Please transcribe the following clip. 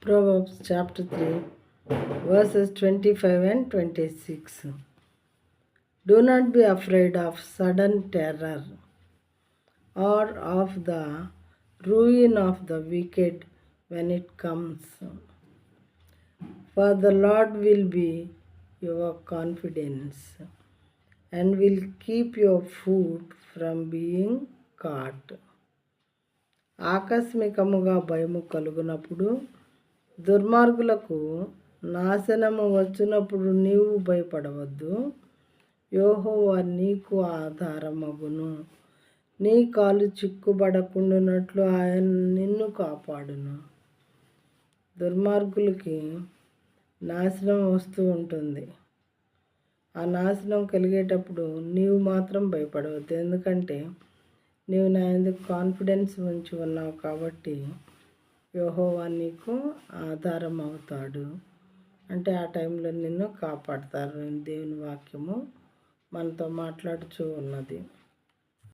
Proverbs chapter 3, verses 25 and 26. Do not be afraid of sudden terror or of the ruin of the wicked when it comes, for the Lord will be your confidence and will keep your foot from being caught. ఆకస్మికముగా భయము కలుగునప్పుడు, దుర్మార్గులకు నాశనము వచ్చినప్పుడు నీవు భయపడవద్దు. యెహోవా నీకు ఆధారమగును. నీ కాలు చిక్కుబడకుండానట్లు ఆయన నిన్ను కాపాడును. దుర్మార్గులకి నాశనం వస్తూ ఉంటుంది. ఆ నాశనం కలిగేటప్పుడు నీవు మాత్రం భయపడవద్దు. ఎందుకంటే నీవు నా ఎందుకు కాన్ఫిడెన్స్ ఉంచి ఉన్నావు కాబట్టి యెహోవా నీకు ఆధారం అవుతాడు. అంటే ఆ టైంలో నిన్ను కాపాడతారు. దేవుని వాక్యము మనతో మాట్లాడుచూ ఉన్నది.